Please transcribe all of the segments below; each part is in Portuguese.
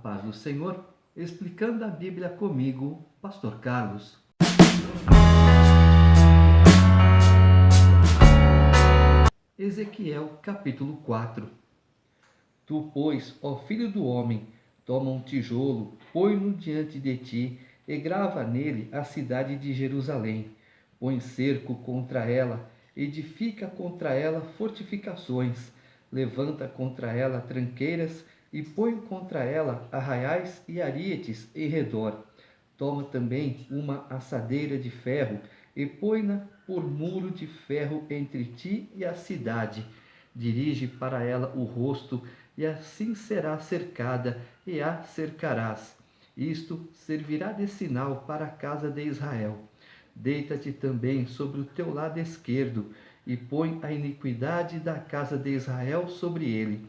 paz do Senhor, explicando a Bíblia comigo, Pastor Carlos. Ezequiel capítulo 4. Tu, pois, ó filho do homem, toma um tijolo, põe-no diante de ti, e grava nele a cidade de Jerusalém. Põe cerco contra ela, edifica contra ela fortificações, levanta contra ela tranqueiras, e põe contra ela arraiais e arietes em redor. Toma também uma assadeira de ferro, e põe-na por muro de ferro entre ti e a cidade. Dirige para ela o rosto, e assim será cercada, e a cercarás. Isto servirá de sinal para a casa de Israel. Deita-te também sobre o teu lado esquerdo, e põe a iniquidade da casa de Israel sobre ele.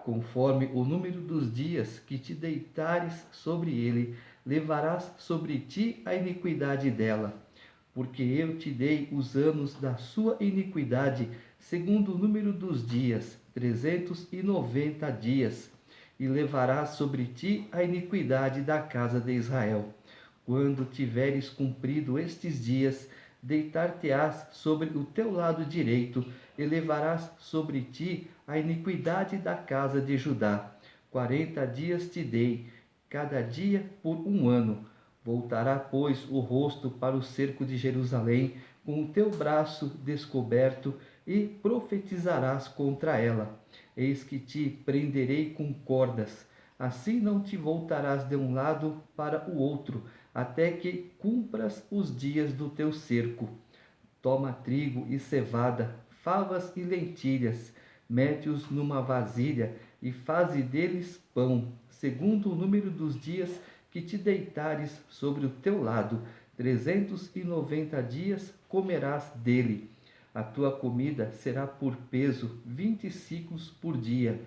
Conforme o número dos dias que te deitares sobre ele, levarás sobre ti a iniquidade dela. Porque eu te dei os anos da sua iniquidade, segundo o número dos dias, 390 dias, e levarás sobre ti a iniquidade da casa de Israel. Quando tiveres cumprido estes dias, deitar-te-ás sobre o teu lado direito, e levarás sobre ti a iniquidade da casa de Judá. 40 dias te dei, cada dia por um ano. Voltará, pois, o rosto para o cerco de Jerusalém, com o teu braço descoberto, e profetizarás contra ela. Eis que te prenderei com cordas, assim não te voltarás de um lado para o outro, até que cumpras os dias do teu cerco. Toma trigo e cevada, favas e lentilhas, mete-os numa vasilha e faze deles pão, segundo o número dos dias que te deitares sobre o teu lado. 390 dias comerás dele. A tua comida será por peso, 20 siclos por dia.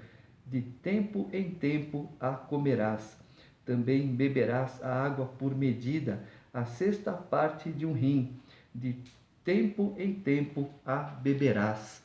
De tempo em tempo a comerás. Também beberás a água por medida, a sexta parte de um rim. De tempo em tempo a beberás.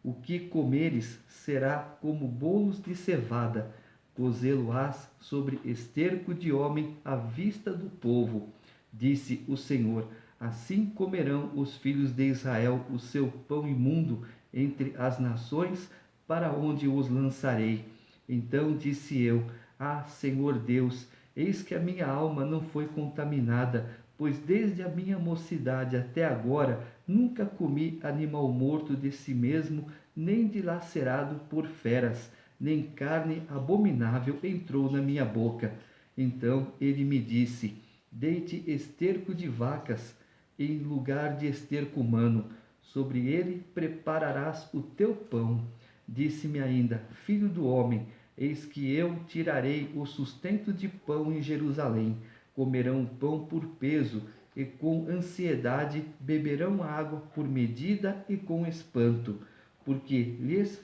O que comeres será como bolos de cevada, cozê-lo-ás sobre esterco de homem à vista do povo. Disse o Senhor: assim comerão os filhos de Israel o seu pão imundo entre as nações, para onde os lançarei. Então disse eu: ah, Senhor Deus, eis que a minha alma não foi contaminada, pois desde a minha mocidade até agora nunca comi animal morto de si mesmo, nem dilacerado por feras, nem carne abominável entrou na minha boca. Então ele me disse: deite esterco de vacas em lugar de esterco humano, sobre ele prepararás o teu pão. Disse-me ainda: filho do homem, eis que eu tirarei o sustento de pão em Jerusalém. Comerão pão por peso, e com ansiedade beberão água por medida e com espanto, porque lhes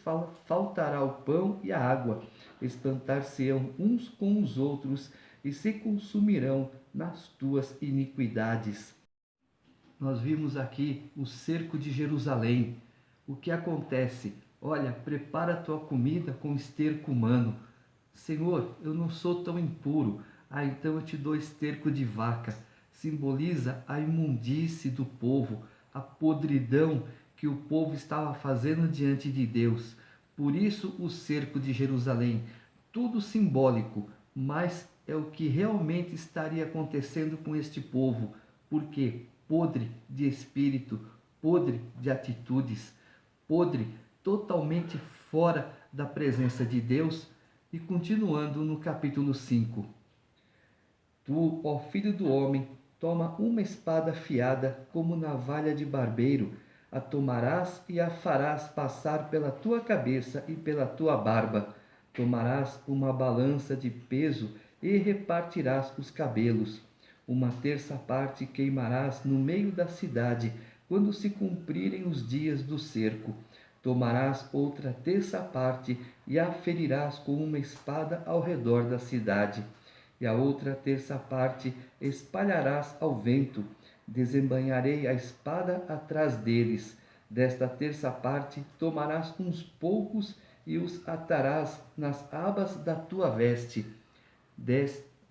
faltará o pão e a água, espantar-se-ão uns com os outros, e se consumirão nas tuas iniquidades. Nós vimos aqui o cerco de Jerusalém. O que acontece? Olha, prepara a tua comida com esterco humano. Senhor, eu não sou tão impuro. Ah, então eu te dou esterco de vaca. Simboliza a imundície do povo, a podridão que o povo estava fazendo diante de Deus. Por isso o cerco de Jerusalém. Tudo simbólico, mas é o que realmente estaria acontecendo com este povo. Porque podre de espírito, podre de atitudes, podre totalmente fora da presença de Deus. E continuando no capítulo 5. Tu, ó filho do homem, toma uma espada afiada como navalha de barbeiro, a tomarás e a farás passar pela tua cabeça e pela tua barba. Tomarás uma balança de peso e repartirás os cabelos. Uma terça parte queimarás no meio da cidade, quando se cumprirem os dias do cerco. Tomarás outra terça parte e a ferirás com uma espada ao redor da cidade. E a outra terça parte espalharás ao vento. Desembainharei a espada atrás deles. Desta terça parte tomarás uns poucos e os atarás nas abas da tua veste.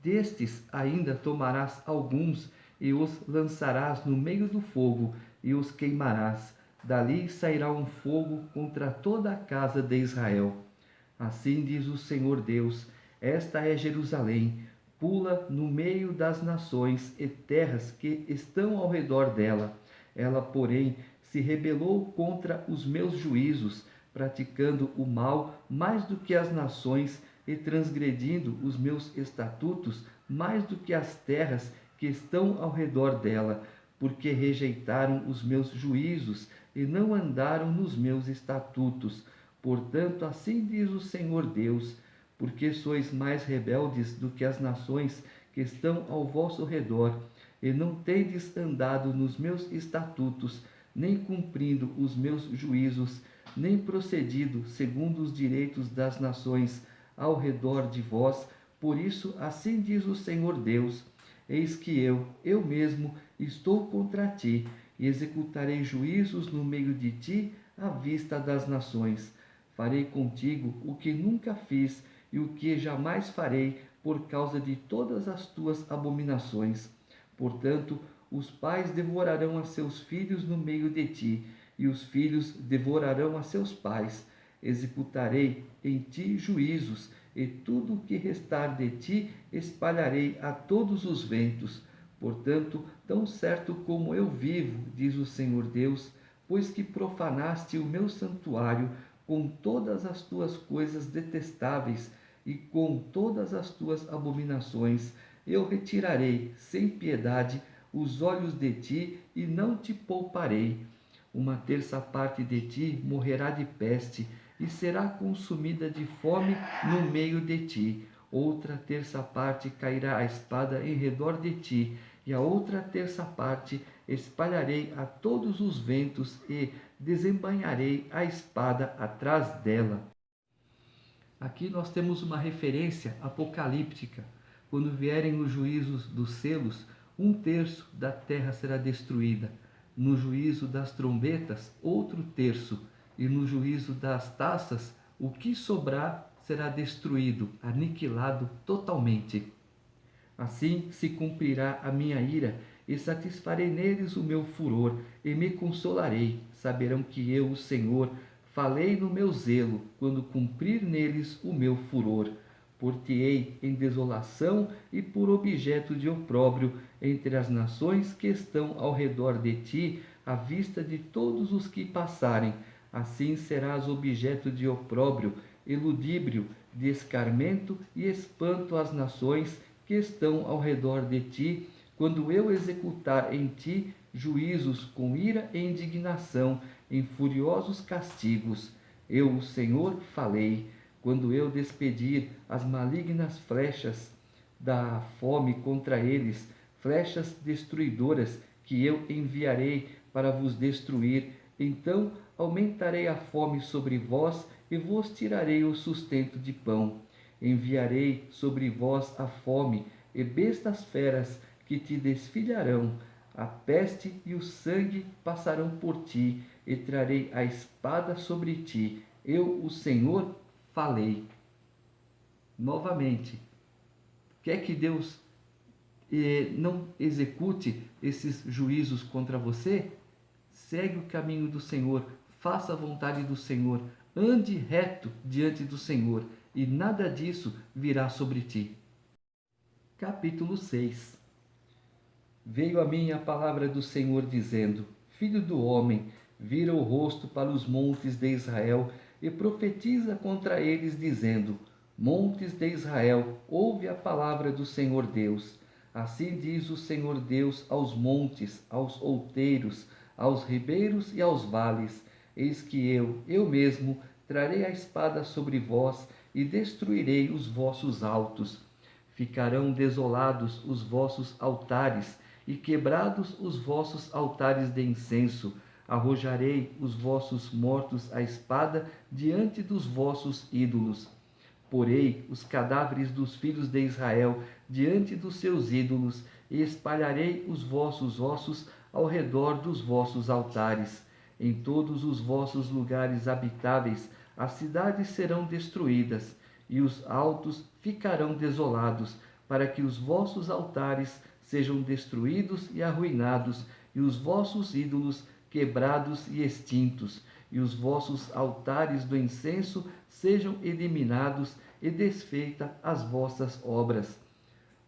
Destes ainda tomarás alguns e os lançarás no meio do fogo e os queimarás. Dali sairá um fogo contra toda a casa de Israel. Assim diz o Senhor Deus: esta é Jerusalém, pula no meio das nações e terras que estão ao redor dela. Ela, porém, se rebelou contra os meus juízos, praticando o mal mais do que as nações e transgredindo os meus estatutos mais do que as terras que estão ao redor dela, porque rejeitaram os meus juízos e não andaram nos meus estatutos. Portanto, assim diz o Senhor Deus: porque sois mais rebeldes do que as nações que estão ao vosso redor, e não tendes andado nos meus estatutos, nem cumprindo os meus juízos, nem procedido segundo os direitos das nações ao redor de vós. Por isso, assim diz o Senhor Deus: eis que eu mesmo, estou contra ti, e executarei juízos no meio de ti, à vista das nações. Farei contigo o que nunca fiz e o que jamais farei, por causa de todas as tuas abominações. Portanto, os pais devorarão a seus filhos no meio de ti, e os filhos devorarão a seus pais. Executarei em ti juízos, e tudo o que restar de ti espalharei a todos os ventos. Portanto, tão certo como eu vivo, diz o Senhor Deus, pois que profanaste o meu santuário com todas as tuas coisas detestáveis e com todas as tuas abominações, eu retirarei sem piedade os olhos de ti e não te pouparei. Uma terça parte de ti morrerá de peste e será consumida de fome no meio de ti. Outra terça parte cairá a espada em redor de ti, e a outra terça parte espalharei a todos os ventos e desembainharei a espada atrás dela. Aqui nós temos uma referência apocalíptica. Quando vierem os juízos dos selos, um terço da terra será destruída. No juízo das trombetas, outro terço. E no juízo das taças, o que sobrar será destruído, aniquilado totalmente. Assim se cumprirá a minha ira, e satisfarei neles o meu furor, e me consolarei. Saberão que eu, o Senhor, falei no meu zelo, quando cumprir neles o meu furor. Por-te-ei em desolação e por objeto de opróbrio entre as nações que estão ao redor de ti, à vista de todos os que passarem. Assim serás objeto de opróbrio, e ludíbrio, de escarmento e espanto às nações que estão ao redor de ti, quando eu executar em ti juízos com ira e indignação, em furiosos castigos. Eu, o Senhor, falei, quando eu despedir as malignas flechas da fome contra eles, flechas destruidoras que eu enviarei para vos destruir, então aumentarei a fome sobre vós e vos tirarei o sustento de pão. Enviarei sobre vós a fome e bestas feras que te desfilharão. A peste e o sangue passarão por ti, e trarei a espada sobre ti. Eu, o Senhor, falei. Novamente, quer que Deus não execute esses juízos contra você? Segue o caminho do Senhor, faça a vontade do Senhor, ande reto diante do Senhor, e nada disso virá sobre ti. Capítulo 6. Veio a mim a palavra do Senhor dizendo: Filho do homem, vira o rosto para os montes de Israel e profetiza contra eles, dizendo: Montes de Israel, ouve a palavra do Senhor Deus. Assim diz o Senhor Deus aos montes, aos outeiros, aos ribeiros e aos vales: Eis que eu mesmo, trarei a espada sobre vós e destruirei os vossos altos. Ficarão desolados os vossos altares e quebrados os vossos altares de incenso. Arrojarei os vossos mortos à espada diante dos vossos ídolos. Porei os cadáveres dos filhos de Israel diante dos seus ídolos e espalharei os vossos ossos ao redor dos vossos altares. Em todos os vossos lugares habitáveis as cidades serão destruídas, e os altos ficarão desolados, para que os vossos altares sejam destruídos e arruinados, e os vossos ídolos quebrados e extintos, e os vossos altares do incenso sejam eliminados, e desfeita as vossas obras.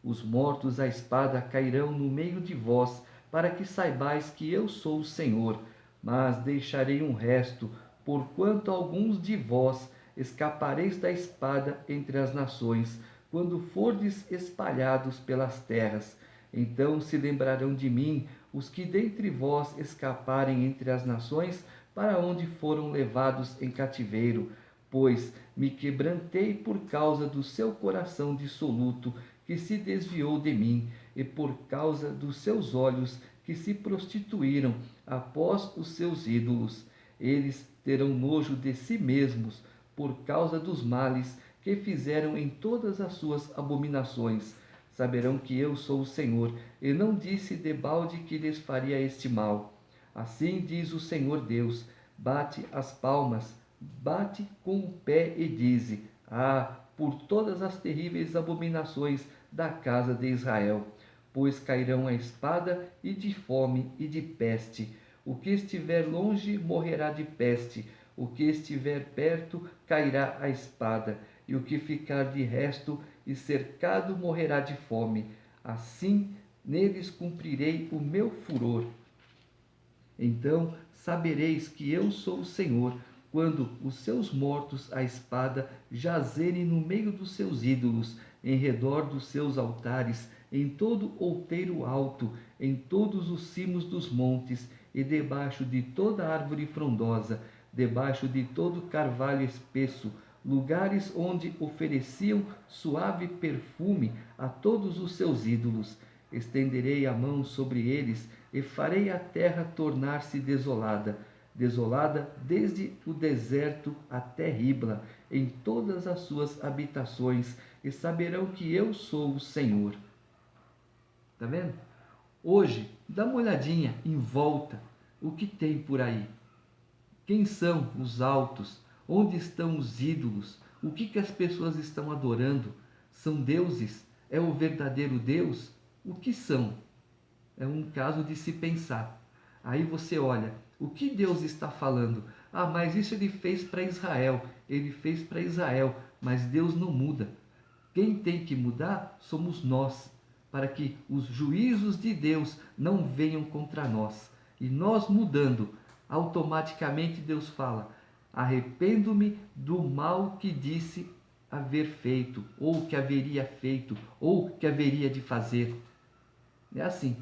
Os mortos à espada cairão no meio de vós, para que saibais que eu sou o Senhor. Mas deixarei um resto, porquanto alguns de vós escapareis da espada entre as nações, quando fordes espalhados pelas terras. Então se lembrarão de mim os que dentre vós escaparem entre as nações, para onde foram levados em cativeiro, pois me quebrantei por causa do seu coração dissoluto, que se desviou de mim, e por causa dos seus olhos, que se prostituíram após os seus ídolos. Eles terão nojo de si mesmos, por causa dos males que fizeram em todas as suas abominações. Saberão que eu sou o Senhor, e não disse debalde que lhes faria este mal. Assim diz o Senhor Deus: bate as palmas, bate com o pé e dize: ah, por todas as terríveis abominações da casa de Israel, pois cairão a espada e de fome e de peste. O que estiver longe morrerá de peste, o que estiver perto cairá a espada, e o que ficar de resto e cercado morrerá de fome. Assim neles cumprirei o meu furor. Então sabereis que eu sou o Senhor, quando os seus mortos à espada jazerem no meio dos seus ídolos, em redor dos seus altares, em todo outeiro alto, em todos os cimos dos montes, e debaixo de toda árvore frondosa, debaixo de todo carvalho espesso, lugares onde ofereciam suave perfume a todos os seus ídolos. Estenderei a mão sobre eles e farei a terra tornar-se desolada, desolada desde o deserto até Ribla, em todas as suas habitações, e saberão que eu sou o Senhor. Tá vendo? Hoje, dá uma olhadinha em volta, o que tem por aí. Quem são os altos? Onde estão os ídolos? O que as pessoas estão adorando? São deuses? É o verdadeiro Deus? O que são? É um caso de se pensar. Aí você olha, o que Deus está falando? Ah, mas isso ele fez para Israel. Ele fez para Israel, mas Deus não muda. Quem tem que mudar somos nós, para que os juízos de Deus não venham contra nós. E nós mudando, automaticamente Deus fala: arrependo-me do mal que disse haver feito, ou que haveria feito, ou que haveria de fazer. É assim.